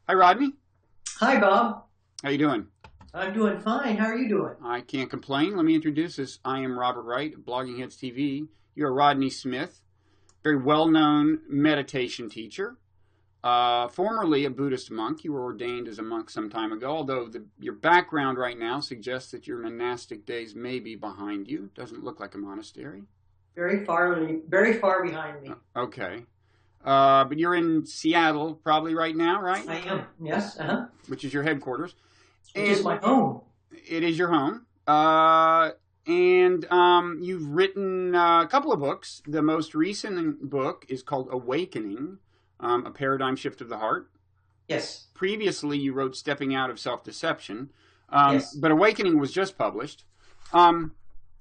Hi, Rodney. Hi, Bob. How you doing? I'm doing fine. How are you doing? I can't complain. Let me introduce us. I am Robert Wright of Blogging Heads TV. You're Rodney Smith, very well-known meditation teacher. Formerly a Buddhist monk. You were ordained as a monk some time ago, although your background right now suggests that your monastic days may be behind you. Doesn't look like a monastery. Very far behind me. Okay. But you're in Seattle probably right now, right? I am. Yes. Uh-huh. Which is your headquarters. Which is my home. It is your home. You've written a couple of books. The most recent book is called Awakening, A Paradigm Shift of the Heart. Yes. Previously, you wrote Stepping Out of Self-Deception. Yes. But Awakening was just published.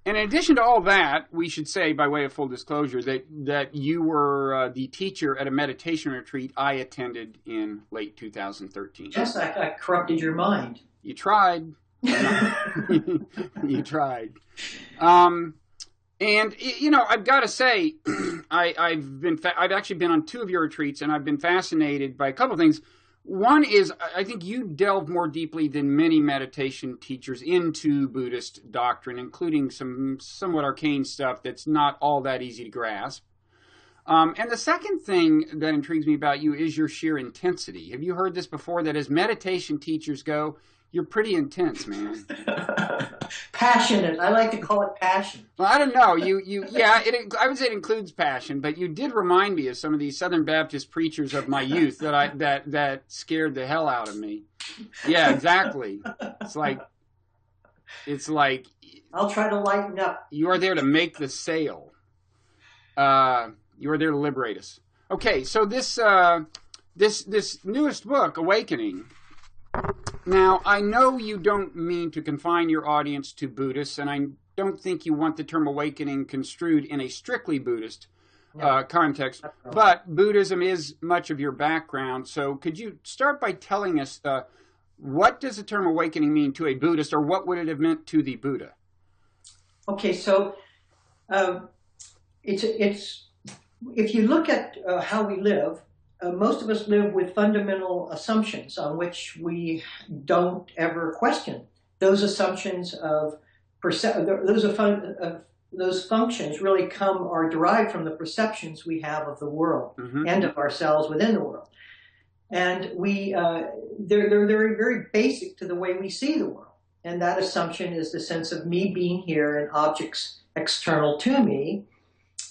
And in addition to all that, we should say, by way of full disclosure, that you were the teacher at a meditation retreat I attended in late 2013. Yes, I corrupted your mind. You tried. You tried. I've got to say, I've actually been on two of your retreats, and I've been fascinated by a couple of things. One is, I think you delve more deeply than many meditation teachers into Buddhist doctrine, including some somewhat arcane stuff that's not all that easy to grasp. And the second thing that intrigues me about you is your sheer intensity. Have you heard this before, that as meditation teachers go, you're pretty intense, man? Passionate. I like to call it passion. Well, I don't know. I would say it includes passion, but you did remind me of some of these Southern Baptist preachers of my youth that scared the hell out of me. Yeah, exactly. It's like I'll try to lighten up. You are there to make the sale. You are there to liberate us. Okay, so this newest book, Awakening. Now, I know you don't mean to confine your audience to Buddhists, and I don't think you want the term awakening construed in a strictly Buddhist context, but Buddhism is much of your background. So could you start by telling us what does the term awakening mean to a Buddhist, or what would it have meant to the Buddha? Okay, so it's if you look at how we live, most of us live with fundamental assumptions on which we don't ever question. Those assumptions of those functions really come or derive from the perceptions we have of the world and of ourselves within the world. And they're very, very basic to the way we see the world. And that assumption is the sense of me being here and objects external to me,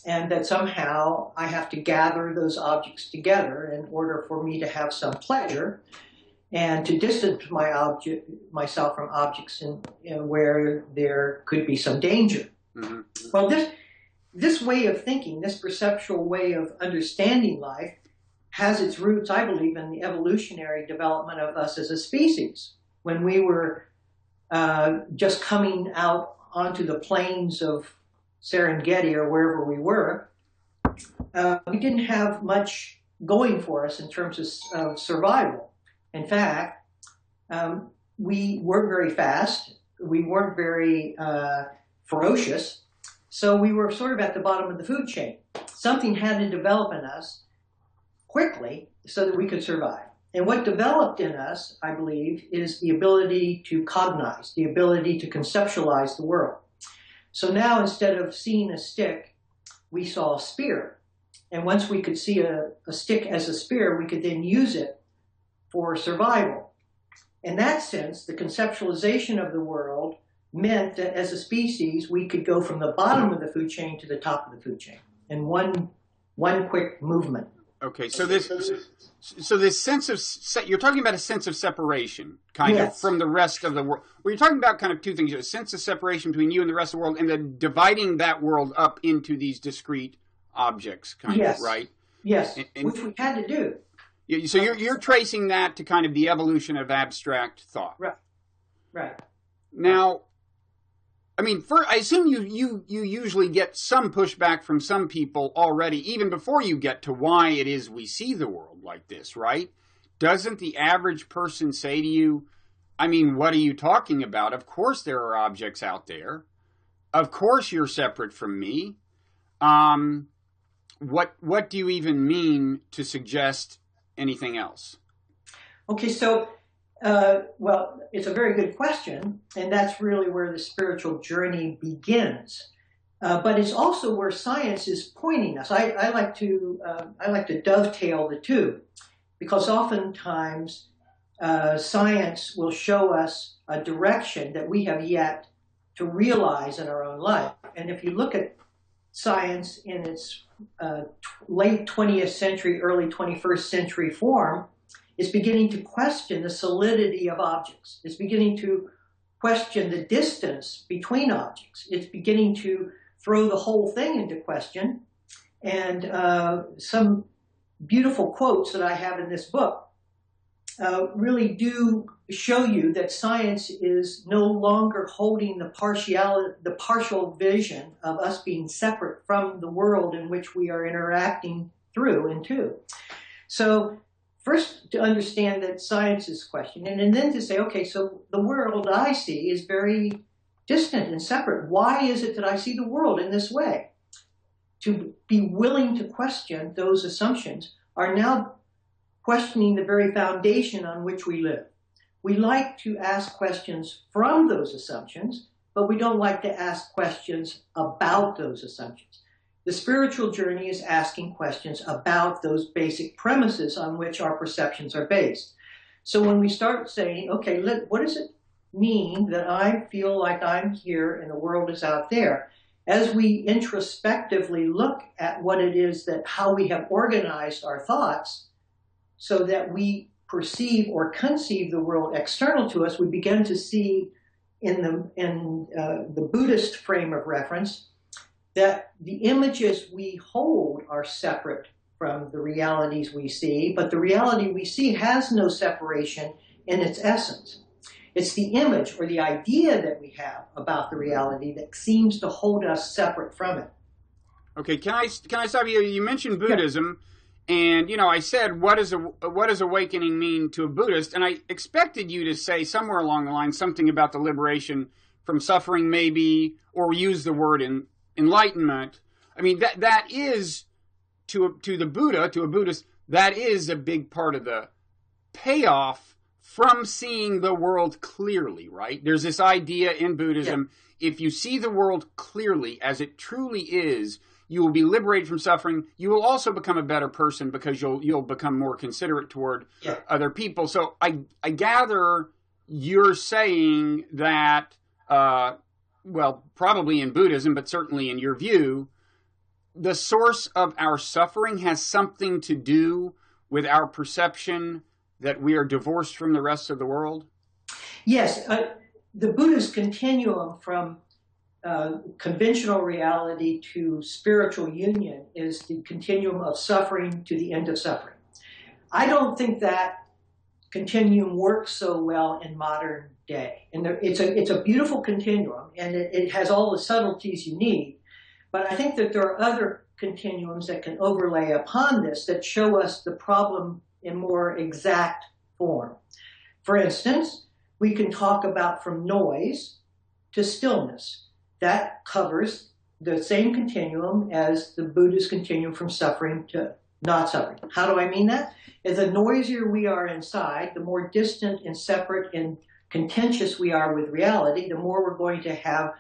and that somehow I have to gather those objects together in order for me to have some pleasure, and to distance myself from objects where there could be some danger. Mm-hmm. Well, this way of thinking, this perceptual way of understanding life, has its roots, I believe, in the evolutionary development of us as a species. When we were just coming out onto the plains of Serengeti or wherever we were, we didn't have much going for us in terms of survival. In fact, we weren't very fast, we weren't very ferocious, so we were sort of at the bottom of the food chain. Something had to develop in us quickly so that we could survive. And what developed in us, I believe, is the ability to cognize, the ability to conceptualize the world. So now, instead of seeing a stick, we saw a spear. And once we could see a stick as a spear, we could then use it for survival. In that sense, the conceptualization of the world meant that as a species, we could go from the bottom of the food chain to the top of the food chain in one quick movement. Okay, so this sense of, you're talking about a sense of separation, kind of, from the rest of the world. Well, you're talking about kind of two things: a sense of separation between you and the rest of the world, and then dividing that world up into these discrete objects, kind of, right? Yes, which we had to do. So you're tracing that to kind of the evolution of abstract thought. Right. Now, I mean, I assume you usually get some pushback from some people already, even before you get to why it is we see the world like this, right? Doesn't the average person say to you, I mean, what are you talking about? Of course there are objects out there. Of course you're separate from me. What do you even mean to suggest anything else? Okay, so, well, it's a very good question, and that's really where the spiritual journey begins. But it's also where science is pointing us. I like to dovetail the two, because oftentimes science will show us a direction that we have yet to realize in our own life. And if you look at science in its late 20th century, early 21st century form, it's beginning to question the solidity of objects. It's beginning to question the distance between objects. It's beginning to throw the whole thing into question. And some beautiful quotes that I have in this book really do show you that science is no longer holding the partial vision of us being separate from the world in which we are interacting through and to. So first, to understand that science is questioning, and then to say, okay, so the world I see is very distant and separate. Why is it that I see the world in this way? To be willing to question those assumptions are now questioning the very foundation on which we live. We like to ask questions from those assumptions, but we don't like to ask questions about those assumptions. The spiritual journey is asking questions about those basic premises on which our perceptions are based. So when we start saying, okay, what does it mean that I feel like I'm here and the world is out there? As we introspectively look at what it is that how we have organized our thoughts so that we perceive or conceive the world external to us, we begin to see in the Buddhist frame of reference that the images we hold are separate from the realities we see, but the reality we see has no separation in its essence. It's the image or the idea that we have about the reality that seems to hold us separate from it. Okay, can I stop you? You mentioned Buddhism, and I said, what does awakening mean to a Buddhist? And I expected you to say somewhere along the line something about the liberation from suffering, maybe, or use the word enlightenment. I mean, that is to the Buddha, to a Buddhist, that is a big part of the payoff from seeing the world clearly, right? There's this idea in Buddhism, if you see the world clearly as it truly is, you will be liberated from suffering. You will also become a better person because you'll become more considerate toward other people. So I gather you're saying that, well, probably in Buddhism, but certainly in your view, the source of our suffering has something to do with our perception that we are divorced from the rest of the world? Yes. The Buddhist continuum from conventional reality to spiritual union is the continuum of suffering to the end of suffering. I don't think that continuum works so well in modern day. And it's a beautiful continuum, and it has all the subtleties you need. But I think that there are other continuums that can overlay upon this that show us the problem in more exact form. For instance, we can talk about from noise to stillness. That covers the same continuum as the Buddhist continuum from suffering to not suffering. How do I mean that? As the noisier we are inside, the more distant and separate and contentious we are with reality, the more we're going to have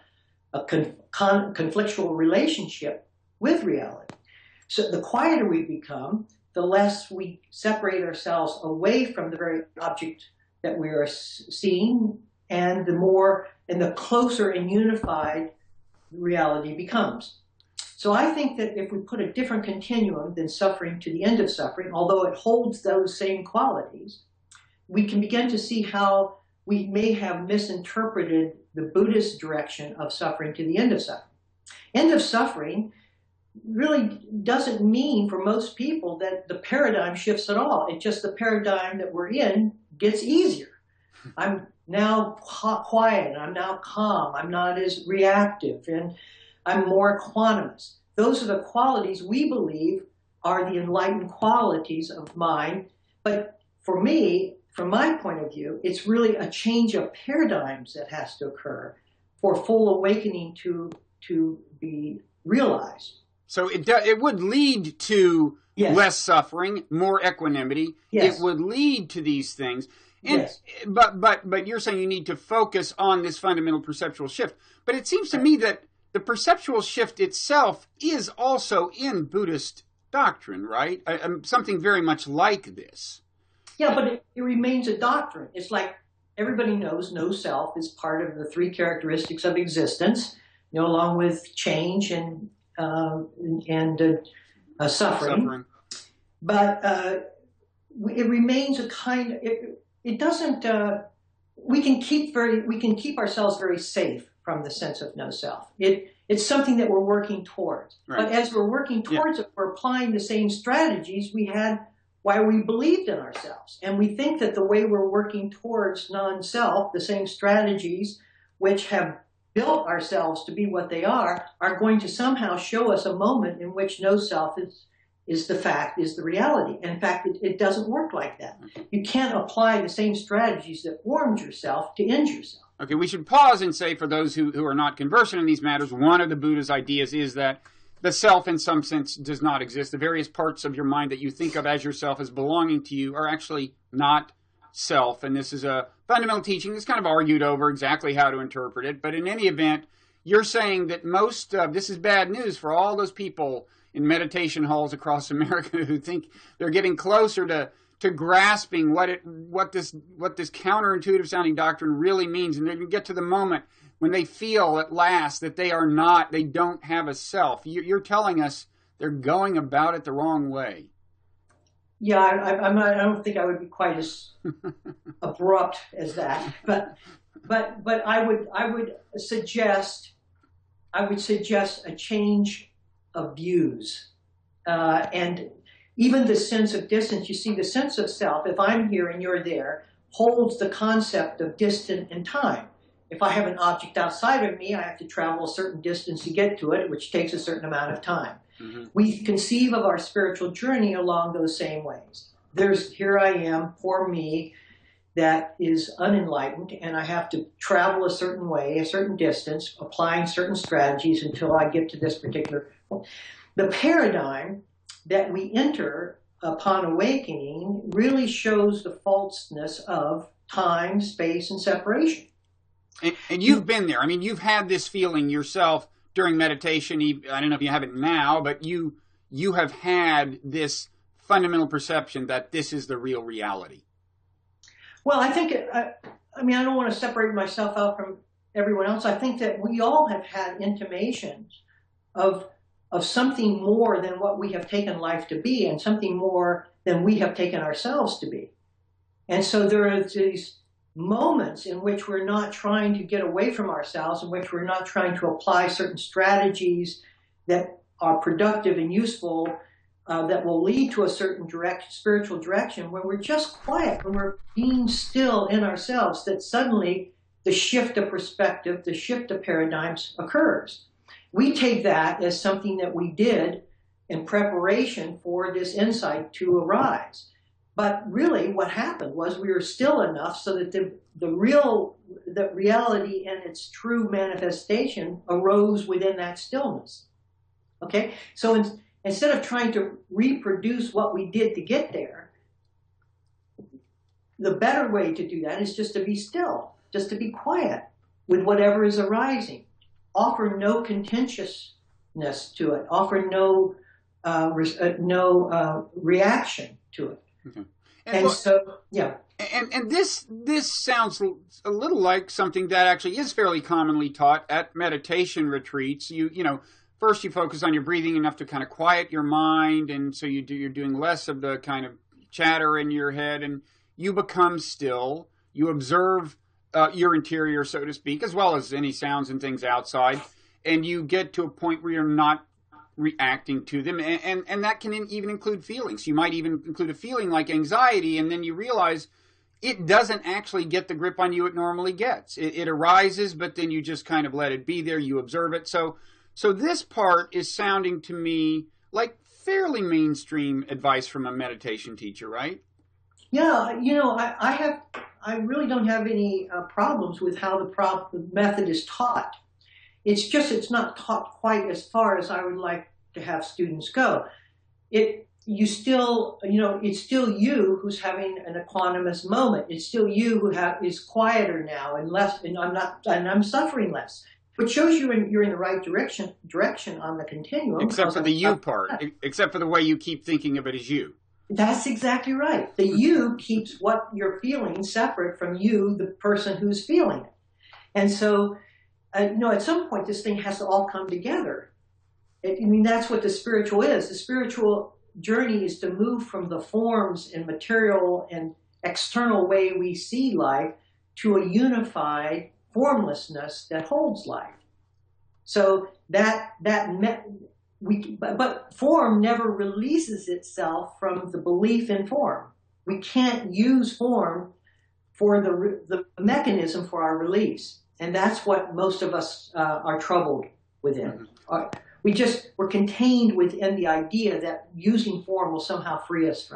a conflictual relationship with reality. So the quieter we become, the less we separate ourselves away from the very object that we are seeing, and the closer and unified reality becomes. So I think that if we put a different continuum than suffering to the end of suffering, although it holds those same qualities, we can begin to see how we may have misinterpreted the Buddhist direction of suffering to the end of suffering. End of suffering really doesn't mean for most people that the paradigm shifts at all. It's just the paradigm that we're in gets easier. I'm now quiet, I'm now calm, I'm not as reactive, and I'm more equanimous. Those are the qualities we believe are the enlightened qualities of mind. But for me, from my point of view, it's really a change of paradigms that has to occur for full awakening to be realized. So it would lead to Yes. less suffering, more equanimity. Yes. It would lead to these things. And, yes. But you're saying you need to focus on this fundamental perceptual shift. But it seems to me that the perceptual shift itself is also in Buddhist doctrine, right? Something very much like this. Yeah, but it remains a doctrine. It's like everybody knows no self is part of the three characteristics of existence, along with change and suffering. But it remains a kind. It doesn't. We can keep ourselves very safe from the sense of no self. It's something that we're working towards. Right. But as we're working towards it, we're applying the same strategies we had while we believed in ourselves. And we think that the way we're working towards non-self, the same strategies which have built ourselves to be what they are going to somehow show us a moment in which no self is the reality. And in fact, it doesn't work like that. You can't apply the same strategies that formed yourself to end yourself. Okay, we should pause and say, for those who are not conversant in these matters, one of the Buddha's ideas is that the self, in some sense, does not exist. The various parts of your mind that you think of as yourself as belonging to you are actually not self. And this is a fundamental teaching that's kind of argued over exactly how to interpret it. But in any event, you're saying that this is bad news for all those people in meditation halls across America who think they're getting closer to grasping what this counterintuitive sounding doctrine really means, and they're going to get to the moment when they feel at last that they don't have a self. You're telling us they're going about it the wrong way. Yeah, I don't think I would be quite as abrupt as that, but I would suggest a change of views, and even the sense of distance. You see, the sense of self, if I'm here and you're there, holds the concept of distance and time. If I have an object outside of me, I have to travel a certain distance to get to it, which takes a certain amount of time. Mm-hmm. We conceive of our spiritual journey along those same ways. Here I am, poor me, that is unenlightened, and I have to travel a certain way, a certain distance, applying certain strategies until I get to this particular point. The paradigm that we enter upon awakening really shows the falseness of time, space, and separation. And you've been there. I mean, you've had this feeling yourself during meditation. I don't know if you have it now, but you have had this fundamental perception that this is the real reality. Well, I think, I don't want to separate myself out from everyone else. I think that we all have had intimations of something more than what we have taken life to be, and something more than we have taken ourselves to be. And so there are these moments in which we're not trying to get away from ourselves, in which we're not trying to apply certain strategies that are productive and useful, that will lead to a certain spiritual direction, when we're just quiet, when we're being still in ourselves, that suddenly the shift of perspective, the shift of paradigms occurs. We take that as something that we did in preparation for this insight to arise. But really what happened was we were still enough so that the reality and its true manifestation arose within that stillness. Okay? So instead of trying to reproduce what we did to get there, the better way to do that is just to be still, just to be quiet with whatever is arising. Offer no contentiousness to it. Offer no reaction to it. Okay. And this sounds a little like something that actually is fairly commonly taught at meditation retreats. First you focus on your breathing enough to kind of quiet your mind, and so you're doing less of the kind of chatter in your head, and you become still. You observe your interior, so to speak, as well as any sounds and things outside, and you get to a point where you're not reacting to them, and that can even include feelings. You might even include a feeling like anxiety, and then you realize it doesn't actually get the grip on you it normally gets. It arises, but then you just kind of let it be there. You observe it. So this part is sounding to me like fairly mainstream advice from a meditation teacher, right? Yeah, I really don't have any problems with how the method is taught. It's just it's not taught quite as far as I would like to have students go. You still, it's still you who's having an equanimous moment. It's still you who is quieter now and less, and I'm suffering less. Which shows you're in the right direction on the continuum. Except for the you part, except for the way you keep thinking of it as you. That's exactly right. The you keeps what you're feeling separate from you, the person who's feeling it. And so, at some point, this thing has to all come together. That's what the spiritual is. The spiritual journey is to move from the forms and material and external way we see life to a unified formlessness that holds life. So but form never releases itself from the belief in form. We can't use form for the mechanism for our release, and that's what most of us are troubled within. We're contained within the idea that using form will somehow free us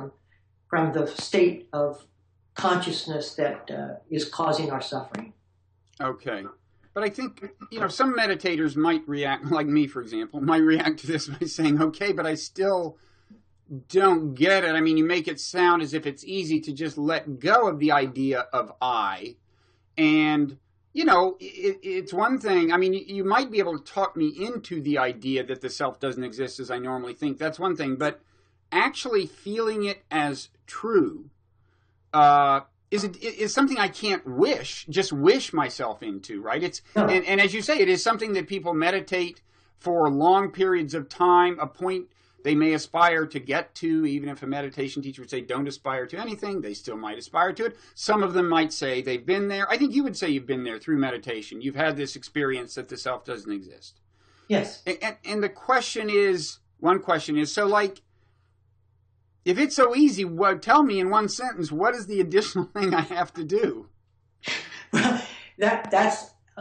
from the state of consciousness that is causing our suffering. Okay. But I think, some meditators might react, like me, for example, might react to this by saying, okay, but I still don't get it. You make it sound as if it's easy to just let go of the idea of I. And, it's one thing. You might be able to talk me into the idea that the self doesn't exist as I normally think. That's one thing. But actually feeling it as true, is something I can't just wish myself into, right? And as you say, it is something that people meditate for long periods of time, a point they may aspire to get to. Even if a meditation teacher would say don't aspire to anything, they still might aspire to it. Some of them might say they've been there. I think you would say you've been there through meditation. You've had this experience that the self doesn't exist. Yes. And the question is, so like, if it's so easy, tell me in one sentence, what is the additional thing I have to do? Well,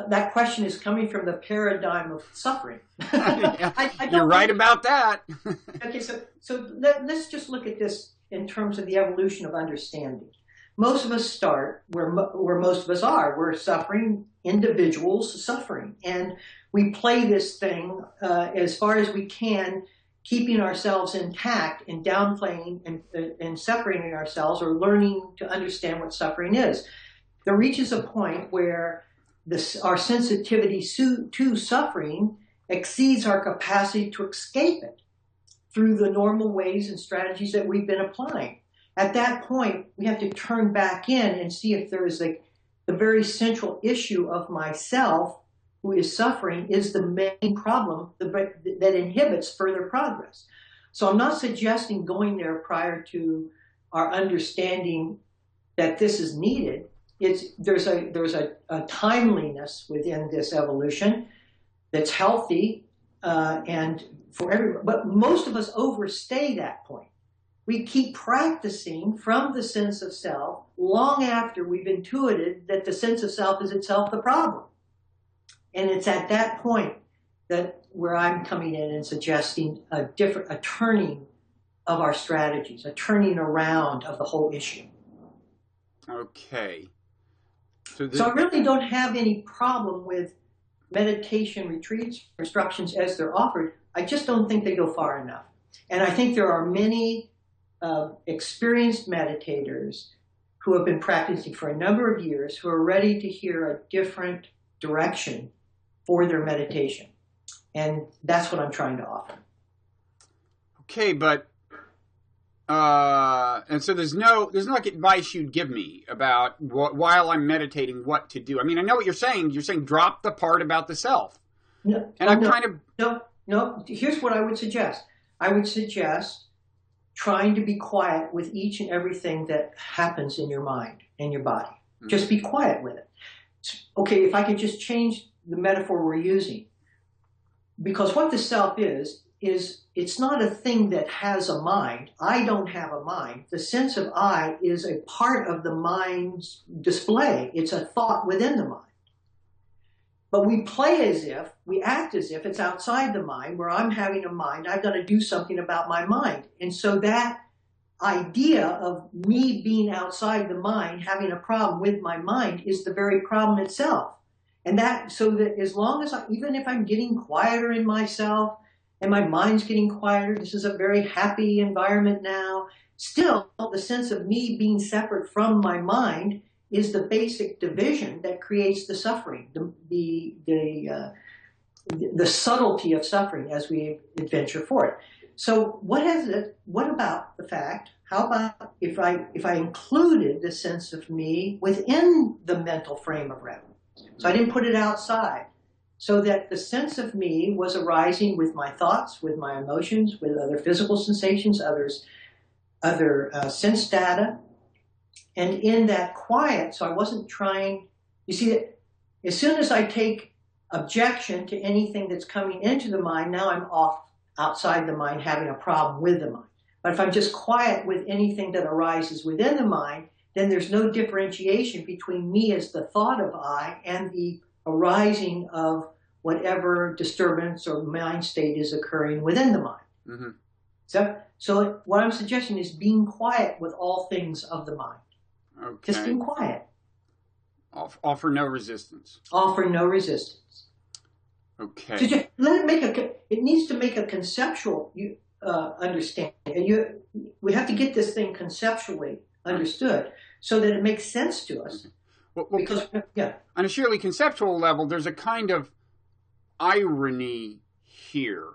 that question is coming from the paradigm of suffering. You're right about that. Okay, so let's just look at this in terms of the evolution of understanding. Most of us start where most of us are. We're suffering, individuals suffering. And we play this thing as far as we can, keeping ourselves intact and downplaying and separating ourselves or learning to understand what suffering is. There reaches a point where our sensitivity to suffering exceeds our capacity to escape it through the normal ways and strategies that we've been applying. At that point, we have to turn back in and see if there is the very central issue of myself who is suffering is the main problem that inhibits further progress. So I'm not suggesting going there prior to our understanding that this is needed. There's a timeliness within this evolution that's healthy and for everyone. But most of us overstay that point. We keep practicing from the sense of self long after we've intuited that the sense of self is itself the problem. And it's at that point where I'm coming in and suggesting a turning of our strategies, a turning around of the whole issue. Okay. So I really don't have any problem with meditation retreats, instructions as they're offered. I just don't think they go far enough. And I think there are many experienced meditators who have been practicing for a number of years who are ready to hear a different direction for their meditation. And that's what I'm trying to offer. Okay, but and so there's no advice you'd give me about while I'm meditating what to do. I know what you're saying. You're saying drop the part about the self. No, No. Here's what I would suggest. I would suggest trying to be quiet with each and everything that happens in your mind and your body. Mm-hmm. Just be quiet with it. Okay, if I could just change the metaphor we're using. Because what the self is it's not a thing that has a mind. I don't have a mind. The sense of I is a part of the mind's display. It's a thought within the mind. But we act as if it's outside the mind, where I'm having a mind, I've got to do something about my mind. And so that idea of me being outside the mind, having a problem with my mind, is the very problem itself. And so that as long as even if I'm getting quieter in myself and my mind's getting quieter. This is a very happy environment now. Still, the sense of me being separate from my mind is the basic division that creates the suffering, the subtlety of suffering as we adventure forward. So what about the fact, how about if I included the sense of me within the mental frame of reference? So I didn't put it outside, so that the sense of me was arising with my thoughts, with my emotions, with other physical sensations, other sense data. And in that quiet, so I wasn't trying, you see, that as soon as I take objection to anything that's coming into the mind, now I'm off outside the mind having a problem with the mind. But if I'm just quiet with anything that arises within the mind, then there's no differentiation between me as the thought of I and the arising of whatever disturbance or mind state is occurring within the mind. Mm-hmm. So what I'm suggesting is being quiet with all things of the mind. Okay. Just being quiet. Offer no resistance. Offer no resistance. Okay. So just let it it needs to make a conceptual understanding. We have to get this thing conceptually understood so that it makes sense to us. Okay. Well, because on a surely conceptual level, there's a kind of irony here.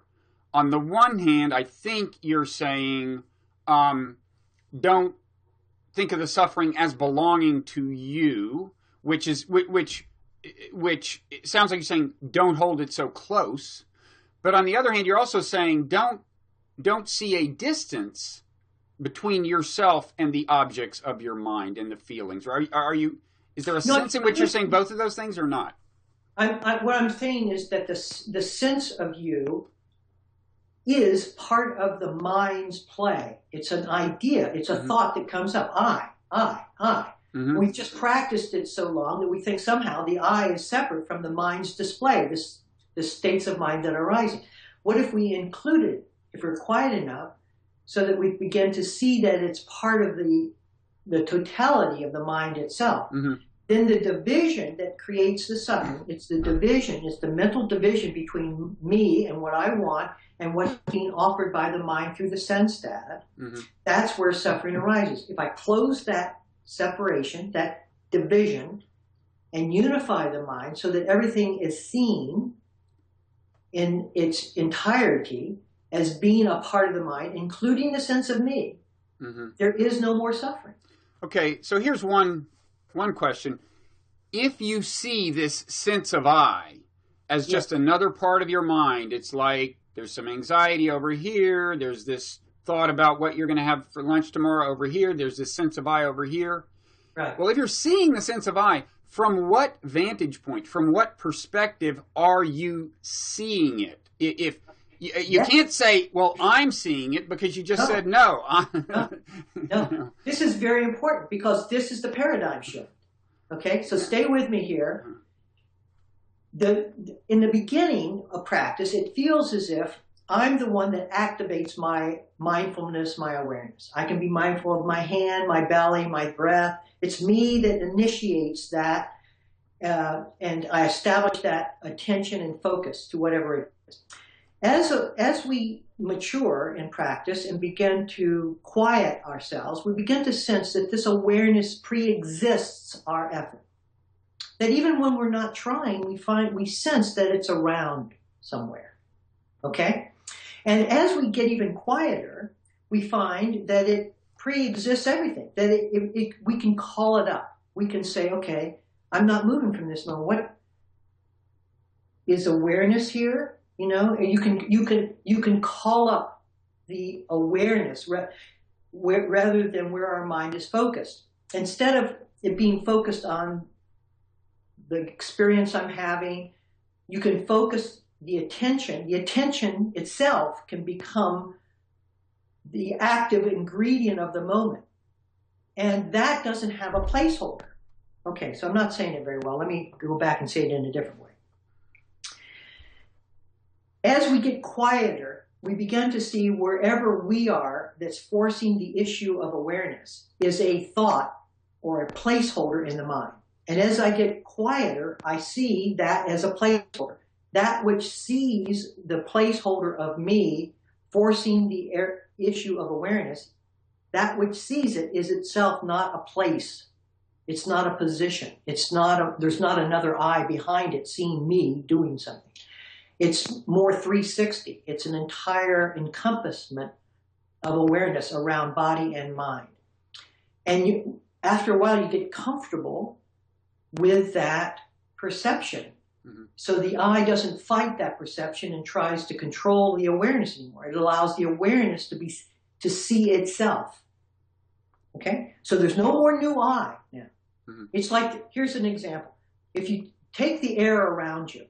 On the one hand, I think you're saying, don't think of the suffering as belonging to you, which it sounds like you're saying don't hold it so close. But on the other hand, you're also saying don't see a distance between yourself and the objects of your mind and the feelings. Are you? Is there a sense in which you're saying both of those things or not? What I'm saying is that the sense of you is part of the mind's play. It's an idea. It's a thought that comes up. I. Mm-hmm. We've just practiced it so long that we think somehow the I is separate from the mind's display, the states of mind that are arising. What if we include it, if we're quiet enough, so that we begin to see that it's part of the totality of the mind itself? Mm-hmm. Then the division that creates the suffering, it's the mental division between me and what I want and what's being offered by the mind through the sense data. Mm-hmm. That's where suffering arises. If I close that separation, that division, and unify the mind so that everything is seen in its entirety as being a part of the mind, including the sense of me, mm-hmm. there is no more suffering. Okay, so here's one question. If you see this sense of I as just another part of your mind, it's like there's some anxiety over here, there's this thought about what you're going to have for lunch tomorrow over here, there's this sense of I over here. Right. Well, if you're seeing the sense of I, from what vantage point, from what perspective are you seeing it? If you can't say, well, I'm seeing it, because you just said no. No. This is very important because this is the paradigm shift. Okay, so stay with me here. In the beginning of practice, it feels as if I'm the one that activates my mindfulness, my awareness. I can be mindful of my hand, my belly, my breath. It's me that initiates that, and I establish that attention and focus to whatever it is. As we mature in practice and begin to quiet ourselves, we begin to sense that this awareness pre-exists our effort. That even when we're not trying, we sense that it's around somewhere. Okay? And as we get even quieter, we find that it pre-exists everything. That we can call it up. We can say, okay, I'm not moving from this moment. What is awareness here? You know, and you can call up the awareness rather than where our mind is focused. Instead of it being focused on the experience I'm having, you can focus the attention. The attention itself can become the active ingredient of the moment. And that doesn't have a placeholder. Okay, so I'm not saying it very well. Let me go back and say it in a different way. As we get quieter, we begin to see wherever we are that's forcing the issue of awareness is a thought or a placeholder in the mind. And as I get quieter, I see that as a placeholder. that which sees the placeholder of me forcing the issue of awareness, that which sees it is itself not a place. It's not a position. There's not another I behind it seeing me doing something. It's more 360. It's an entire encompassment of awareness around body and mind. And after a while, you get comfortable with that perception. Mm-hmm. So the I doesn't fight that perception and tries to control the awareness anymore. It allows the awareness to see itself. Okay? So there's no more new I now. Mm-hmm. It's like, here's an example. If you take the air around you,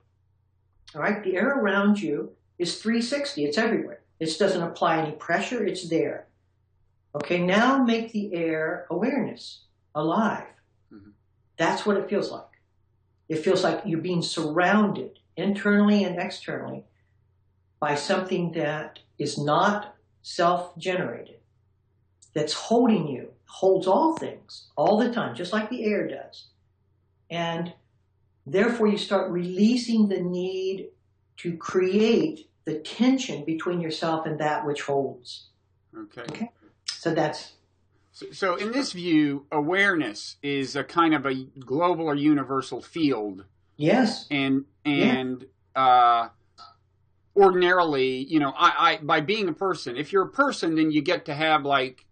all right, the air around you is 360. It's everywhere. It doesn't apply any pressure. It's there. Okay, now make the air awareness, alive. Mm-hmm. That's what it feels like. It feels like you're being surrounded internally and externally by something that is not self-generated, that's holding you, holds all things all the time, just like the air does. And therefore you start releasing the need to create the tension between yourself and that which holds. Okay? So that's... So in this view, awareness is a kind of a global or universal field. Yes. And ordinarily, by being a person, if you're a person, then you get to have like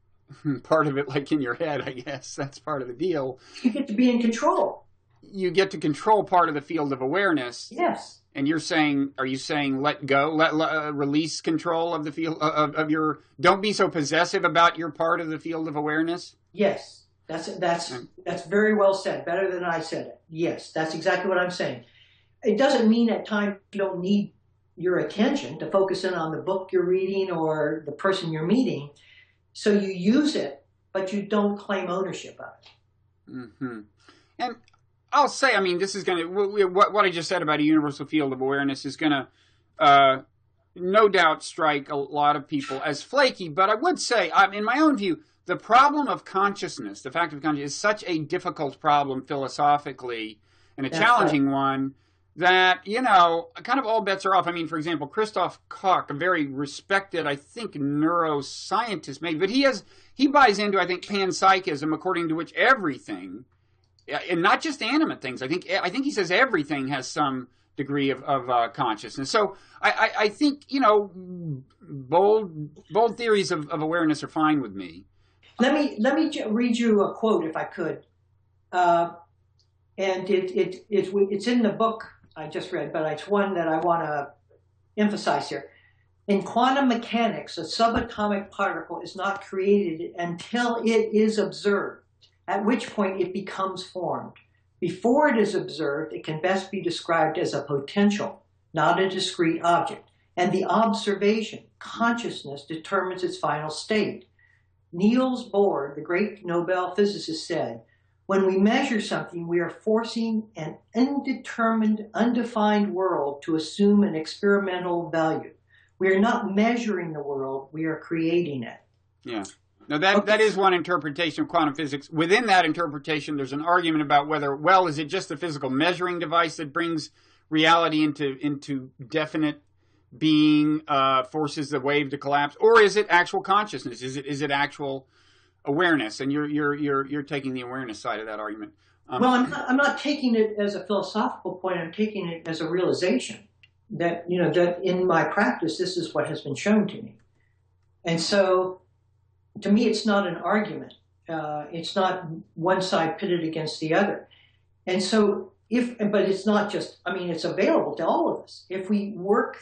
part of it like in your head, I guess. That's part of the deal. You get to be in control. You get to control part of the field of awareness. Yes. And are you saying let go, release control of the field of your, don't be so possessive about your part of the field of awareness? Yes, that's very well said, better than I said it. Yes, that's exactly what I'm saying. It doesn't mean at times you don't need your attention to focus in on the book you're reading or the person you're meeting. So you use it, but you don't claim ownership of it. Mm-hmm. And I'll say, I mean, this is going to, what I just said about a universal field of awareness is going to, no doubt strike a lot of people as flaky, but I would say, in my own view, the problem of consciousness, the fact of consciousness, is such a difficult problem philosophically and a challenging one that, kind of all bets are off. I mean, for example, Christoph Koch, a very respected, I think, neuroscientist, maybe, but he buys into, I think, panpsychism, according to which everything, and not just animate things. I think he says everything has some degree of consciousness. So I think bold theories of awareness are fine with me. Let me read you a quote if I could, and it's in the book I just read, but it's one that I want to emphasize here. In quantum mechanics, a subatomic particle is not created until it is observed, at which point it becomes formed. Before it is observed, it can best be described as a potential, not a discrete object. And the observation, consciousness, determines its final state. Niels Bohr, the great Nobel physicist, said, "When we measure something, we are forcing an undetermined, undefined world to assume an experimental value. We are not measuring the world, we are creating it." Yeah. Now, that is one interpretation of quantum physics. Within that interpretation, there's an argument about whether, is it just the physical measuring device that brings reality into definite being, forces the wave to collapse, or is it actual consciousness? Is it actual awareness? And you're taking the awareness side of that argument. Well, I'm not taking it as a philosophical point. I'm taking it as a realization that that in my practice, this is what has been shown to me, and so. To me, it's not an argument. It's not one side pitted against the other. And so but it's not just, it's available to all of us. If we work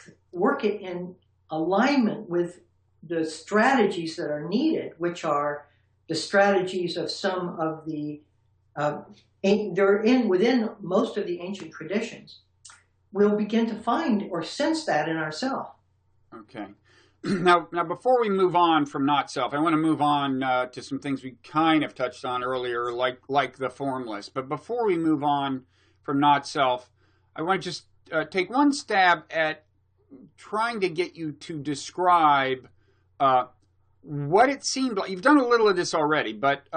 it in alignment with the strategies that are needed, which are the strategies of some of the, they're within most of the ancient traditions, we'll begin to find or sense that in ourselves. Okay. Now, before we move on from not self, I want to move on to some things we kind of touched on earlier, like the formless. But before we move on from not self, I want to just take one stab at trying to get you to describe what it seemed like. You've done a little of this already, but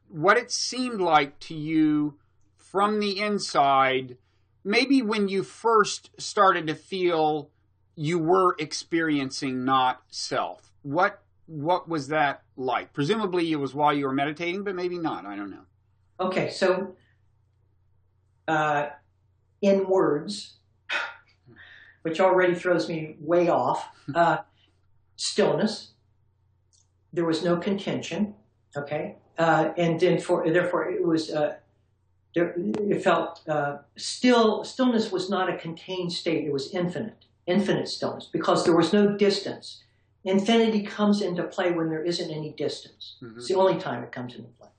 what it seemed like to you from the inside maybe when you first started to feel you were experiencing not self, what was that like? Presumably it was while you were meditating, but maybe not. I don't know. Okay, so in words, which already throws me way off, stillness. There was no contention. Okay, and then therefore it was. It felt stillness was not a contained state. It was infinite stillness, because there was no distance. Infinity comes into play when there isn't any distance. Mm-hmm. It's the only time it comes into play.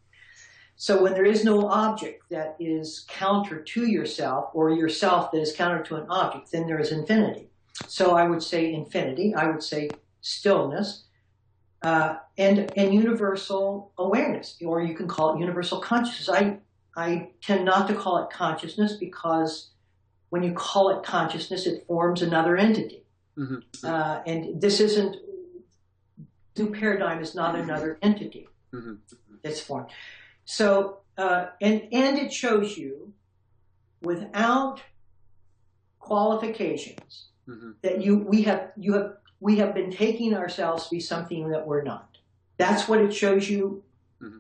So when there is no object that is counter to yourself, or yourself that is counter to an object, then there is infinity. So I would say infinity. I would say stillness, and universal awareness, or you can call it universal consciousness. I tend not to call it consciousness, because when you call it consciousness, it forms another entity. Mm-hmm. And this isn't, new paradigm is not another entity. Mm-hmm. It's formed. So, and it shows you, without qualifications, mm-hmm. that we have been taking ourselves to be something that we're not. That's what it shows you, mm-hmm.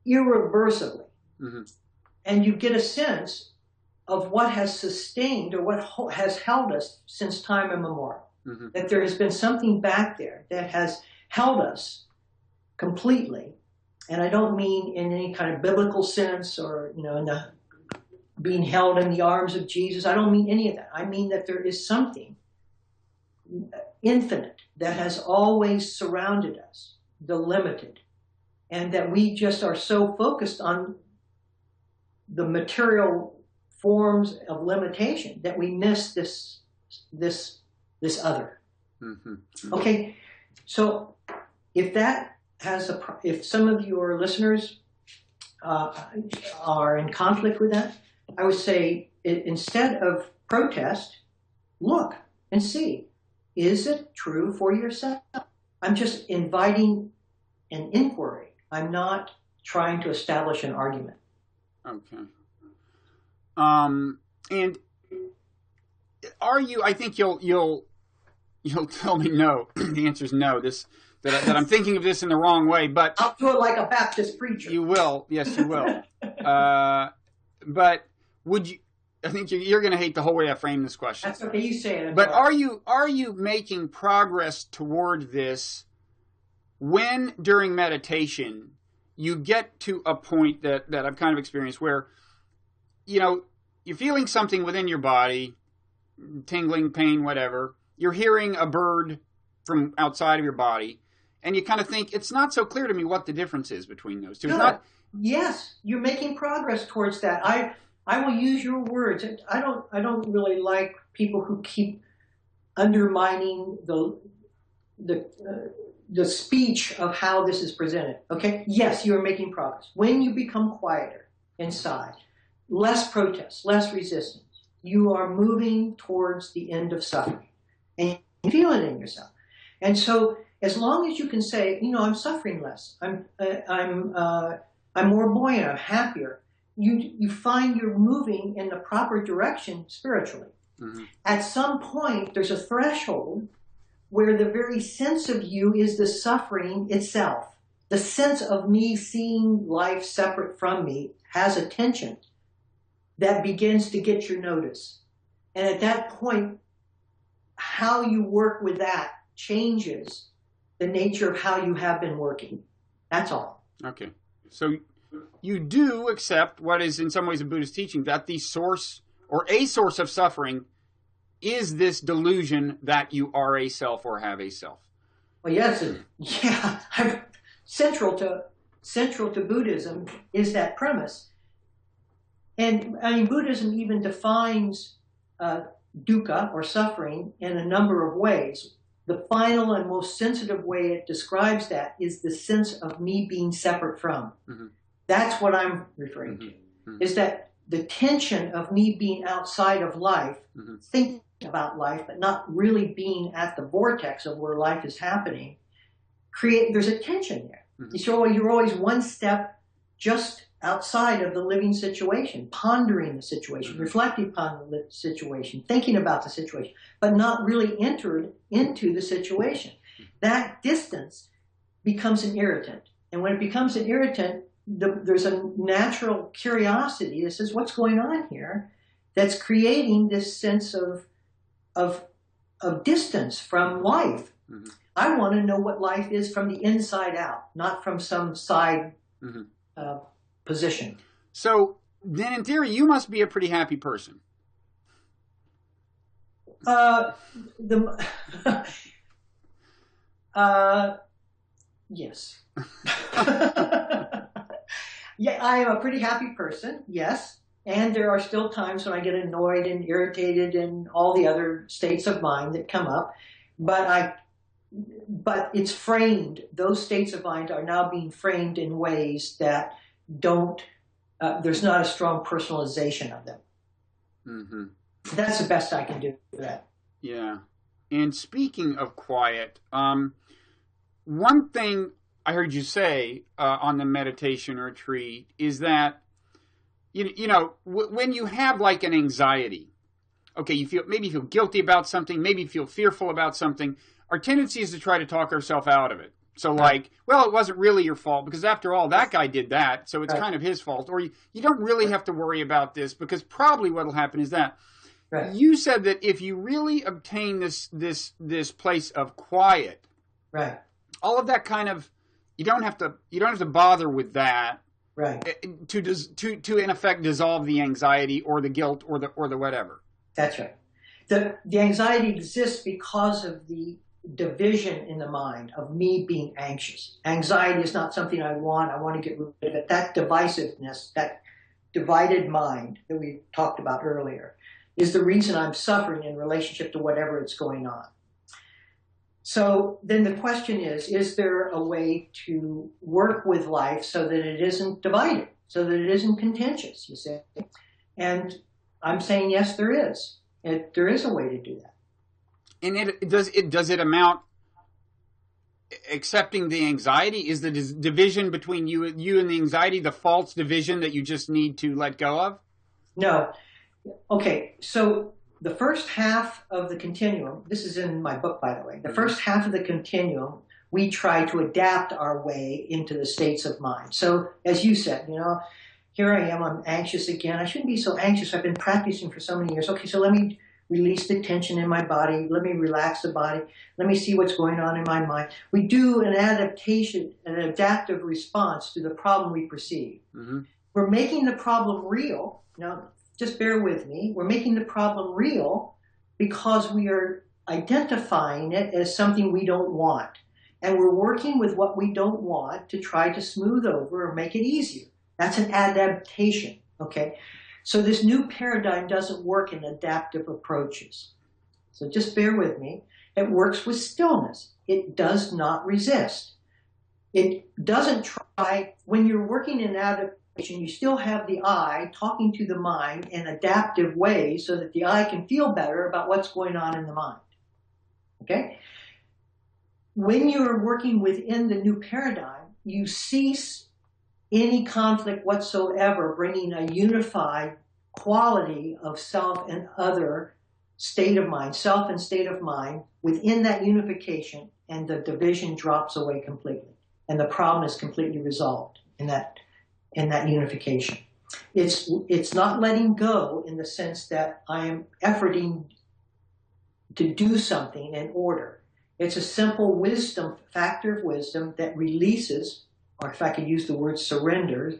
irreversibly. Mm-hmm. And you get a sense of what has sustained, or what has held us since time immemorial. Mm-hmm. That there has been something back there that has held us completely. And I don't mean in any kind of biblical sense, or, in the being held in the arms of Jesus. I don't mean any of that. I mean that there is something infinite that has always surrounded us, the limited, and that we just are so focused on the material forms of limitation that we miss this other. Mm-hmm. Okay, so if that has if some of your listeners are in conflict with that, I would say, instead of protest, look and see, is it true for yourself? I'm just inviting an inquiry. I'm not trying to establish an argument. Okay. And are you? I think you'll tell me no. The answer is no. That I'm thinking of this in the wrong way. But I'll do it like a Baptist preacher. You will. Yes, you will. But would you? I think you're going to hate the whole way I frame this question. That's okay. You say it. But are you making progress toward this when during meditation you get to a point that I've kind of experienced where, you're feeling something within your body, tingling, pain, whatever. You're hearing a bird from outside of your body, and you kind of think, it's not so clear to me what the difference is between those two. Yes, you're making progress towards that. I will use your words. I don't really like people who keep undermining the speech of how this is presented. Okay? Yes, you are making progress. When you become quieter inside, less protest, less resistance, you are moving towards the end of suffering. And you feel it in yourself. And so, as long as you can say, I'm suffering less, I'm more buoyant, I'm happier, you find you're moving in the proper direction spiritually. Mm-hmm. At some point, there's a threshold where the very sense of you is the suffering itself. The sense of me seeing life separate from me has a tension that begins to get your notice. And at that point, how you work with that changes the nature of how you have been working. That's all. Okay. So you do accept what is in some ways a Buddhist teaching, that the source or a source of suffering is this delusion that you are a self or have a self. Well, yes. Yeah. Central to Buddhism is that premise. And Buddhism even defines dukkha, or suffering, in a number of ways. The final and most sensitive way it describes that is the sense of me being separate from. Mm-hmm. That's what I'm referring to, mm-hmm. is that the tension of me being outside of life, mm-hmm. thinking about life, but not really being at the vortex of where life is happening, there's a tension there. Mm-hmm. So you're always one step just outside of the living situation, pondering the situation, reflecting upon the situation, thinking about the situation, but not really entered into the situation. That distance becomes an irritant. And when it becomes an irritant, there's a natural curiosity that says, what's going on here? That's creating this sense of distance from life. Mm-hmm. I want to know what life is from the inside out, not from some side position. So then in theory, you must be a pretty happy person. Yes. Yeah, I am a pretty happy person, yes. And there are still times when I get annoyed and irritated and all the other states of mind that come up. But it's framed, those states of mind are now being framed in ways that don't, there's not a strong personalization of them. Mm-hmm. That's the best I can do for that. Yeah. And speaking of quiet, one thing I heard you say on the meditation retreat is that, you know, when you have like an anxiety, okay, maybe you feel guilty about something, maybe you feel fearful about something, our tendency is to try to talk ourselves out of it. So like, well, it wasn't really your fault because after all, that guy did that, so it's kind of his fault. Or you don't really have to worry about this because probably what will happen is that. Right. You said that if you really obtain this place of quiet, right, all of that kind of, you don't have to bother with that, right, to in effect dissolve the anxiety or the guilt or the whatever. That's right. The anxiety exists because of the division in the mind of me being anxious. Anxiety is not something I want. I want to get rid of it. That divisiveness, that divided mind that we talked about earlier, is the reason I'm suffering in relationship to whatever is going on. So then the question is there a way to work with life so that it isn't divided, so that it isn't contentious, you see? And I'm saying, yes, there is. There is a way to do that. And does it amount accepting the anxiety? Is the division between you and the anxiety the false division that you just need to let go of? No. Okay, so the first half of the continuum, this is in my book, by the way, the first half of the continuum, we try to adapt our way into the states of mind. So as you said, you know, here I am, I'm anxious again. I shouldn't be so anxious. I've been practicing for so many years. Okay, so let me release the tension in my body. Let me relax the body. Let me see what's going on in my mind. We do an adaptation, an adaptive response to the problem we perceive. Mm-hmm. We're making the problem real. Now, just bear with me. We're making the problem real because we are identifying it as something we don't want. And we're working with what we don't want to try to smooth over or make it easier. That's an adaptation, okay? So this new paradigm doesn't work in adaptive approaches. So just bear with me. It works with stillness. It does not resist. It doesn't try, when you're working in adaptation, you still have the I talking to the mind in adaptive ways so that the I can feel better about what's going on in the mind. Okay? When you're working within the new paradigm, you cease any conflict whatsoever, bringing a unified quality of self and other state of mind, self and state of mind within that unification, and the division drops away completely. And the problem is completely resolved in that unification. It's not letting go in the sense that I am efforting to do something in order. It's a simple wisdom, factor of wisdom that releases, or if I could use the word surrenders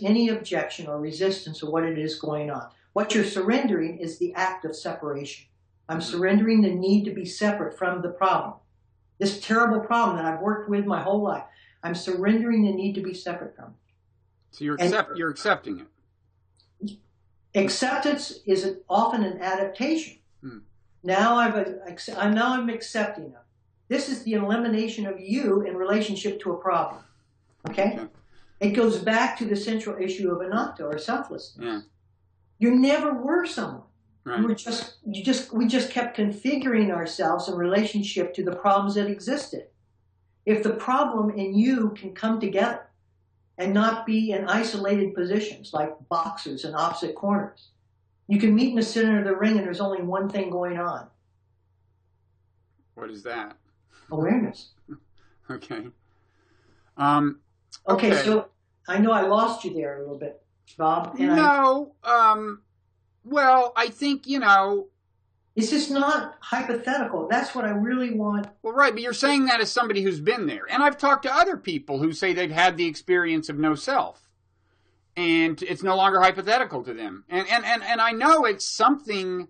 any objection or resistance to what it is going on. What you're surrendering is the act of separation. I'm surrendering the need to be separate from the problem. This terrible problem that I've worked with my whole life, I'm surrendering the need to be separate from it. So you're accepting it. Acceptance is often an adaptation. Now I'm accepting it. This is the elimination of you in relationship to a problem. Okay? It goes back to the central issue of anatta or selflessness. Yeah. You never were someone. Right. We just kept configuring ourselves in relationship to the problems that existed. If the problem and you can come together, and not be in isolated positions like boxers in opposite corners. You can meet in the center of the ring and there's only one thing going on. What is that? Awareness. Okay. Okay, so I know I lost you there a little bit, Bob. No. Well, I think, it's just not hypothetical. That's what I really want. Well, right, but you're saying that as somebody who's been there. And I've talked to other people who say they've had the experience of no self. And it's no longer hypothetical to them. And I know it's something,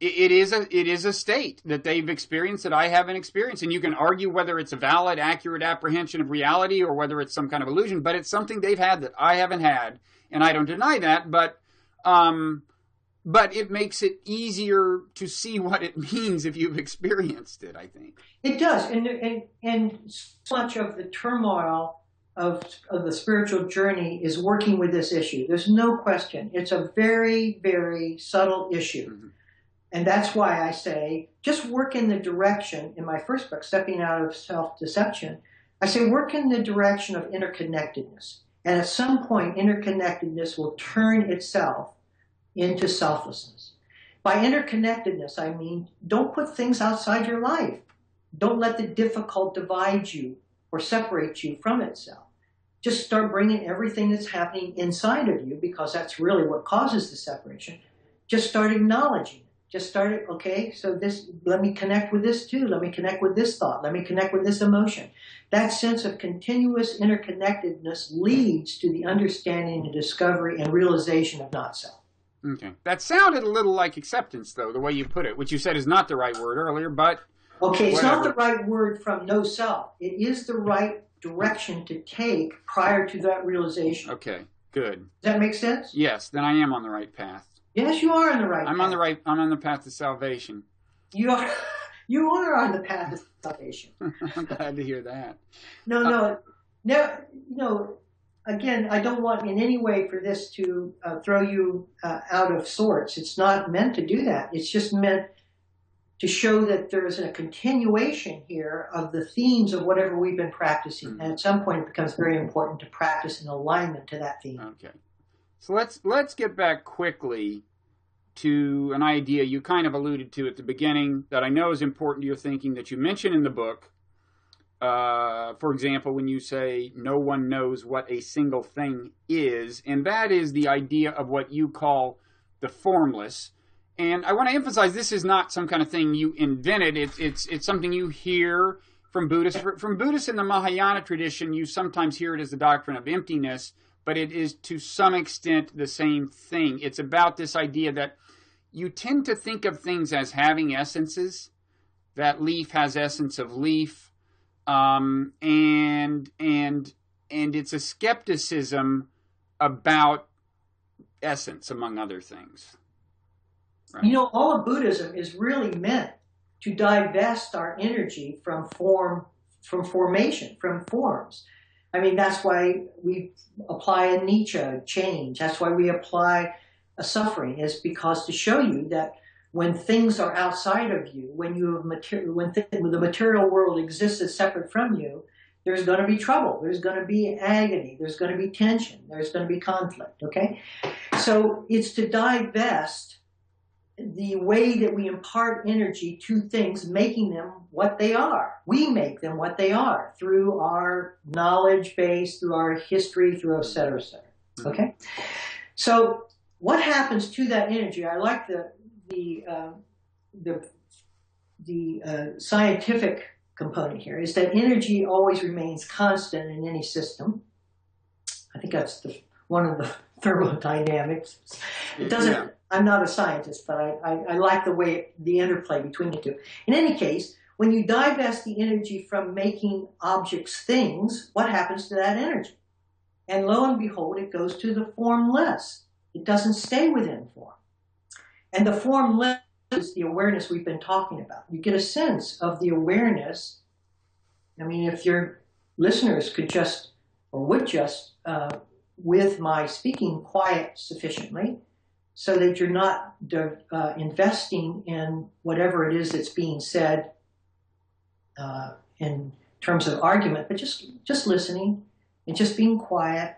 it is a state that they've experienced that I haven't experienced. And you can argue whether it's a valid, accurate apprehension of reality or whether it's some kind of illusion, but it's something they've had that I haven't had. And I don't deny that, but it makes it easier to see what it means if you've experienced it, I think. It does. And so much of the turmoil of the spiritual journey is working with this issue. There's no question. It's a very, very subtle issue. Mm-hmm. And that's why I say, just work in the direction, in my first book, Stepping Out of Self-Deception, I say work in the direction of interconnectedness. And at some point, interconnectedness will turn itself into selflessness. By interconnectedness, I mean, don't put things outside your life. Don't let the difficult divide you or separate you from itself. Just start bringing everything that's happening inside of you, because that's really what causes the separation. Just start acknowledging it. Just start, okay, so this, let me connect with this too. Let me connect with this thought. Let me connect with this emotion. That sense of continuous interconnectedness leads to the understanding and discovery and realization of not self. Okay. That sounded a little like acceptance, though, the way you put it, which you said is not the right word earlier, but okay, it's whatever. Not the right word from no self. It is the right direction to take prior to that realization. Okay, good. Does that make sense? Yes, then I am on the right path. Yes, you are on the right path. I'm on the path to salvation. You are on the path to salvation. I'm glad to hear that. No, again, I don't want in any way for this to throw you out of sorts. It's not meant to do that. It's just meant to show that there's a continuation here of the themes of whatever we've been practicing. Mm-hmm. And at some point, it becomes very important to practice in alignment to that theme. Okay. So let's get back quickly to an idea you kind of alluded to at the beginning that I know is important to your thinking that you mention in the book. For example, when you say no one knows what a single thing is, and that is the idea of what you call the formless. And I want to emphasize this is not some kind of thing you invented. It's something you hear from Buddhists. From Buddhists in the Mahayana tradition, you sometimes hear it as the doctrine of emptiness, but it is to some extent the same thing. It's about this idea that you tend to think of things as having essences. That leaf has essence of leaf. And it's a skepticism about essence, among other things. Right? You know, all of Buddhism is really meant to divest our energy from formation, from forms. I mean, that's why we apply a Nietzsche change. That's why we apply a suffering, is because to show you that when things are outside of you, when the material world exists as separate from you, there's going to be trouble. There's going to be agony. There's going to be tension. There's going to be conflict. Okay, so it's to divest the way that we impart energy to things, making them what they are. We make them what they are through our knowledge base, through our history, through et cetera, et cetera. Okay? So what happens to that energy? I like the scientific component here, is that energy always remains constant in any system. I think that's one of the thermodynamics. It doesn't. Yeah. I'm not a scientist, but I like the interplay between the two. In any case, when you divest the energy from making objects things, what happens to that energy? And lo and behold, it goes to the formless. It doesn't stay within form. And the formless is the awareness we've been talking about. You get a sense of the awareness. I mean, if your listeners could just, or would just, with my speaking quiet sufficiently, so that you're not investing in whatever it is that's being said in terms of argument, but just listening and just being quiet,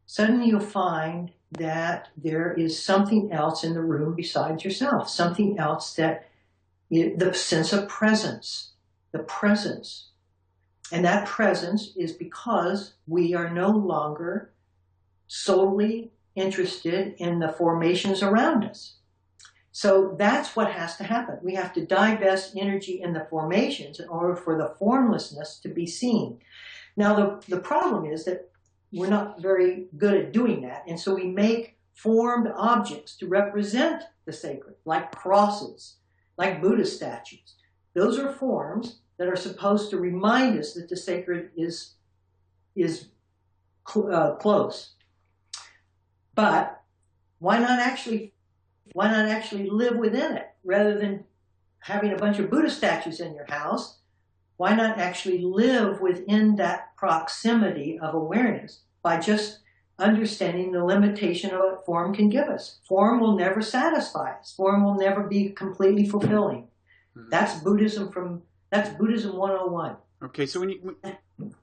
suddenly you'll find that there is something else in the room besides yourself, something else that the sense of presence, the presence. And that presence is because we are no longer solely interested in the formations around us. So that's what has to happen. We have to divest energy in the formations in order for the formlessness to be seen. Now, the problem is that we're not very good at doing that. And so we make formed objects to represent the sacred, like crosses, like Buddha statues. Those are forms that are supposed to remind us that the sacred is close. But why not actually live within it rather than having a bunch of Buddha statues in your house? Why not actually live within that proximity of awareness by just understanding the limitation of what form can give us? Form will never satisfy us. Form will never be completely fulfilling. Mm-hmm. That's Buddhism 101. Okay, so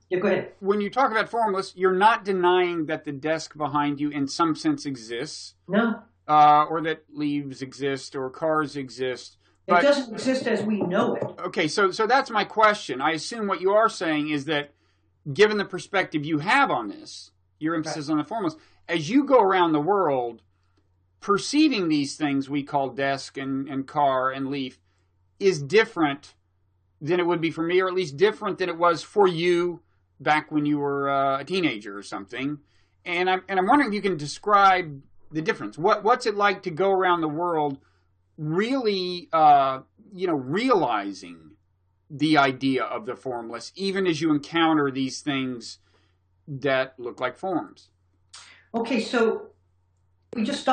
yeah, go ahead. When you talk about formless, you're not denying that the desk behind you in some sense exists. No. Or that leaves exist or cars exist. But it doesn't exist as we know it. Okay, so that's my question. I assume what you are saying is that given the perspective you have on this, your emphasis on the formless, as you go around the world, perceiving these things we call desk and car and leaf is different than it would be for me, or at least different than it was for you back when you were a teenager or something. And I'm wondering if you can describe the difference. What's it like to go around the world really, realizing the idea of the formless, even as you encounter these things that look like forms? Okay, so we just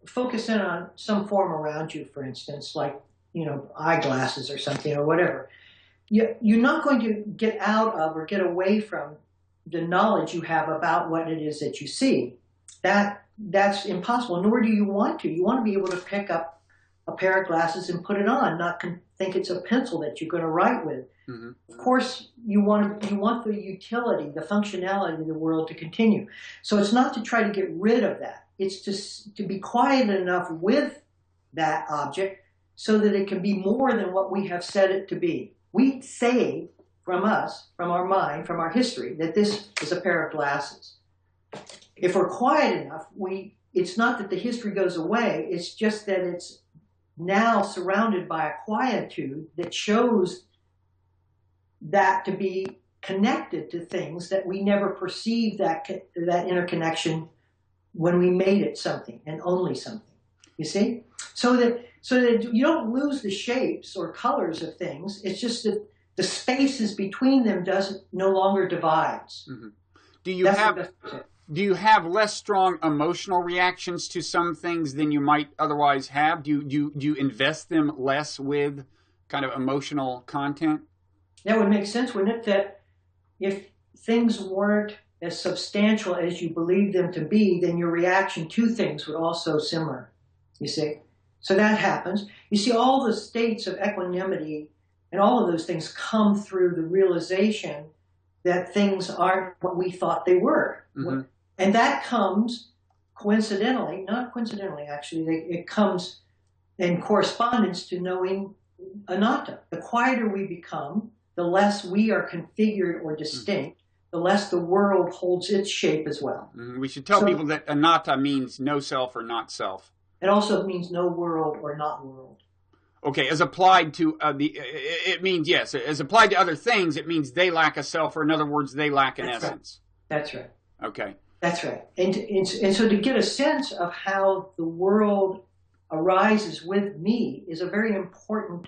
focus in on some form around you, for instance, like, eyeglasses or something or whatever. You're not going to get out of or get away from the knowledge you have about what it is that you see. That's impossible, nor do you want to. You want to be able to pick up a pair of glasses and put it on, not think it's a pencil that you're going to write with. Mm-hmm. Of course, you want the utility, the functionality of the world to continue. So it's not to try to get rid of that. It's to be quiet enough with that object so that it can be more than what we have said it to be. We say from our mind, from our history, that this is a pair of glasses. If we're quiet enough, it's not that the history goes away, it's just that it's now surrounded by a quietude that shows that to be connected to things that we never perceived that interconnection when we made it something and only something. You see? So that you don't lose the shapes or colors of things, it's just that the spaces between them no longer divides. Mm-hmm. Do you have less strong emotional reactions to some things than you might otherwise have? Do you invest them less with kind of emotional content? That would make sense, wouldn't it? That if things weren't as substantial as you believed them to be, then your reaction to things would also simmer, you see? So that happens. You see, all the states of equanimity and all of those things come through the realization that things aren't what we thought they were. Mm-hmm. And that comes not coincidentally actually, it comes in correspondence to knowing anatta. The quieter we become, the less we are configured or distinct, the less the world holds its shape as well. We should tell people that anatta means no self or not self. It also means no world or not world. Okay, as applied to it means, yes, as applied to other things, it means they lack a self, or in other words, they lack an essence. Right. That's right. Okay. That's right. And so to get a sense of how the world arises with me is a very important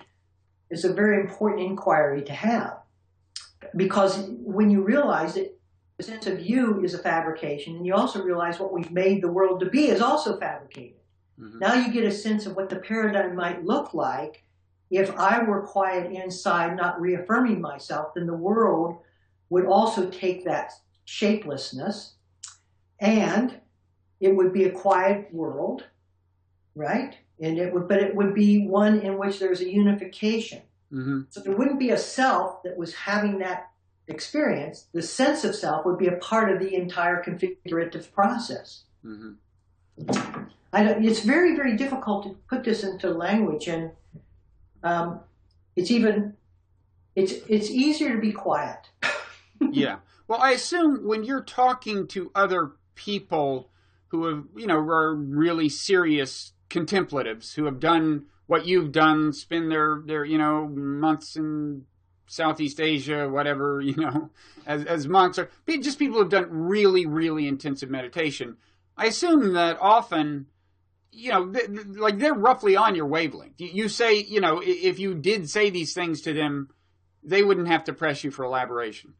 inquiry to have. Because when you realize that the sense of you is a fabrication, and you also realize what we've made the world to be is also fabricated. Mm-hmm. Now you get a sense of what the paradigm might look like if I were quiet inside, not reaffirming myself, then the world would also take that shapelessness, and it would be a quiet world, right? But it would be one in which there's a unification. Mm-hmm. So there wouldn't be a self that was having that experience, the sense of self would be a part of the entire configurative process. Mm-hmm. It's very, very difficult to put this into language, and it's easier to be quiet. Yeah. Well, I assume when you're talking to other people who have, are really serious contemplatives, who have done what you've done, spend their months in Southeast Asia, whatever, as monks, or just people who have done really, really intensive meditation, I assume that often, they're roughly on your wavelength. You say, if you did say these things to them, they wouldn't have to press you for elaboration.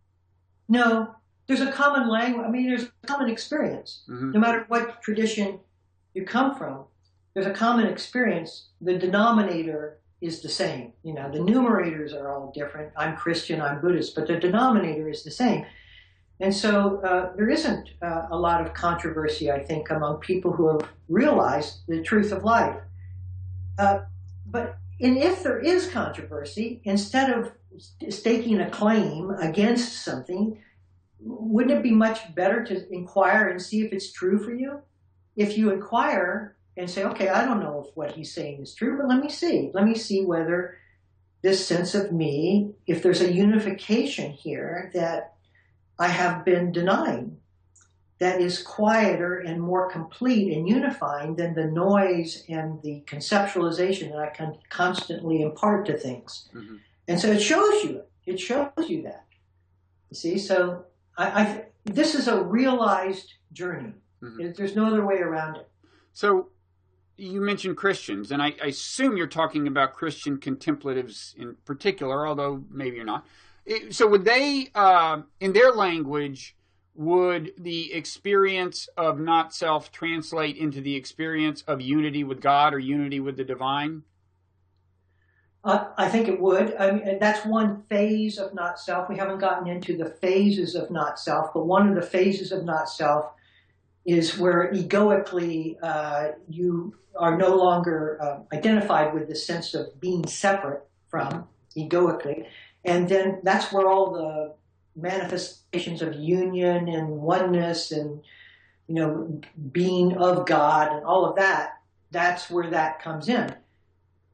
No, there's a common language. I mean, there's a common experience. Mm-hmm. No matter what tradition you come from, there's a common experience. The denominator is the same. The numerators are all different. I'm Christian, I'm Buddhist, but the denominator is the same. And so there isn't a lot of controversy, I think, among people who have realized the truth of life. And if there is controversy, instead of staking a claim against something, wouldn't it be much better to inquire and see if it's true for you? If you inquire and say, okay, I don't know if what he's saying is true, but let me see. Let me see whether this sense of me, if there's a unification here that I have been denying, that is quieter and more complete and unifying than the noise and the conceptualization that I can constantly impart to things. Mm-hmm. And so it shows you that. You see, so this is a realized journey. Mm-hmm. There's no other way around it. So you mentioned Christians, and I assume you're talking about Christian contemplatives in particular, although maybe you're not. So would they, in their language, would the experience of not self translate into the experience of unity with God or unity with the divine? I think it would. I mean, that's one phase of not self. We haven't gotten into the phases of not self, but one of the phases of not self is where egoically you are no longer identified with the sense of being separate from egoically. And then that's where all the manifestations of union and oneness and, being of God and all of that, that's where that comes in.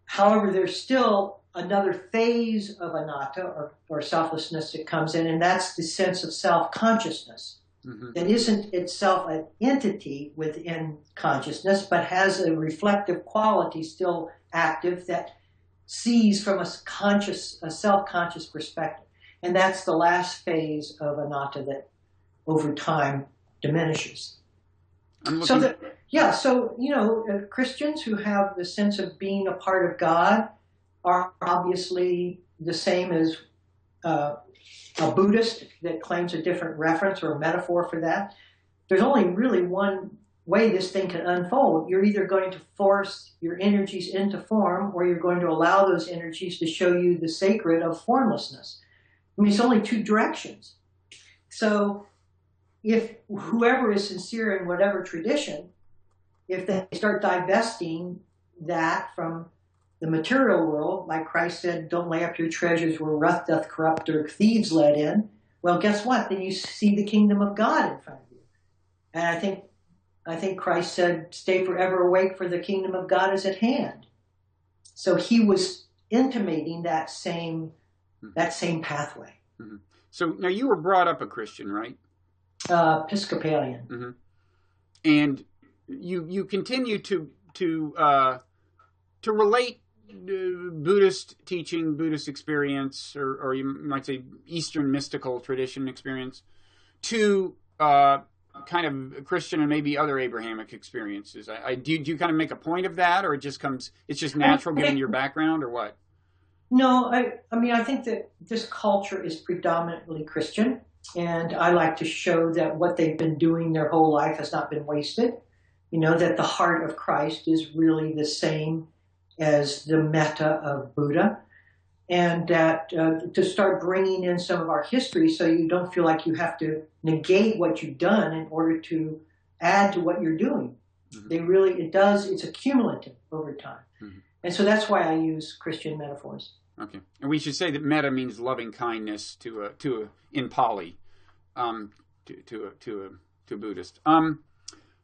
However, there's still another phase of anatta or selflessness that comes in, and that's the sense of self-consciousness. Mm-hmm. That isn't itself an entity within consciousness, but has a reflective quality still active that sees from a self-conscious perspective. And that's the last phase of anatta that over time diminishes. Christians who have the sense of being a part of God are obviously the same as a Buddhist that claims a different reference or a metaphor for that. There's only really one way this thing can unfold. You're either going to force your energies into form, or you're going to allow those energies to show you the sacred of formlessness. I mean, it's only two directions. So if whoever is sincere in whatever tradition, if they start divesting that from the material world, like Christ said, don't lay up your treasures where rust doth corrupt or thieves let in, well, guess what? Then you see the kingdom of God in front of you. And I think Christ said, stay forever awake, for the kingdom of God is at hand. So he was intimating that same pathway. Mm-hmm. So now you were brought up a Christian, right? Episcopalian. Mm-hmm. And you continue to relate Buddhist teaching, Buddhist experience, or you might say Eastern mystical tradition experience, to kind of Christian and maybe other Abrahamic experiences. Do you kind of make a point of that, or it's just natural given your background, or what? No, I think that this culture is predominantly Christian, and I like to show that what they've been doing their whole life has not been wasted. That the heart of Christ is really the same as the metta of Buddha, and that to start bringing in some of our history so you don't feel like you have to negate what you've done in order to add to what you're doing. Mm-hmm. It's accumulative over time. Mm-hmm. And so that's why I use Christian metaphors. Okay. And we should say that metta means loving kindness in Pali, to a Buddhist.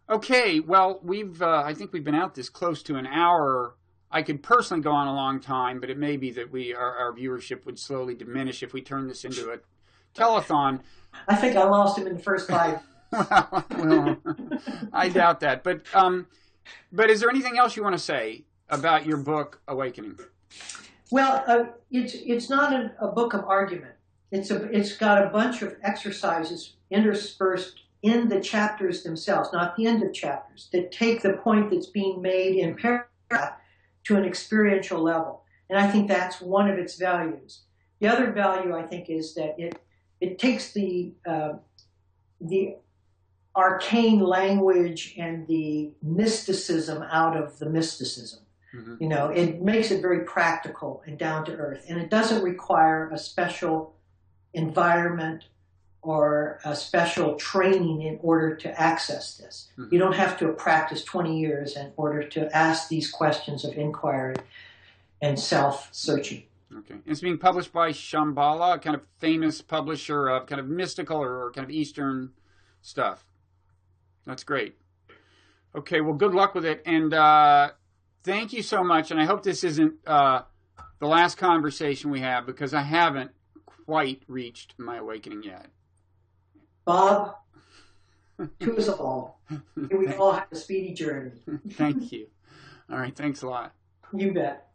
Okay. Well, I think we've been out this close to an hour. I could personally go on a long time, but it may be that our viewership would slowly diminish if we turn this into a telethon. I think I lost him in the first 5. well, I doubt that. But is there anything else you want to say about your book, Awakening? Well, it's not a book of argument. It's got a bunch of exercises interspersed in the chapters themselves, not the end of chapters, that take the point that's being made in paragraph to an experiential level. And I think that's one of its values. The other value, I think, is that it takes the arcane language and the mysticism out of the mysticism. Mm-hmm. You know, it makes it very practical and down to earth, and it doesn't require a special environment or a special training in order to access this. Mm-hmm. You don't have to have practiced 20 years in order to ask these questions of inquiry and self-searching. Okay. It's being published by Shambhala, a kind of famous publisher of kind of mystical or kind of Eastern stuff. That's great. Okay, well, good luck with it. And thank you so much. And I hope this isn't the last conversation we have, because I haven't quite reached my awakening yet. Bob, to us all. We all have a speedy journey. Thank you. All right, thanks a lot. You bet.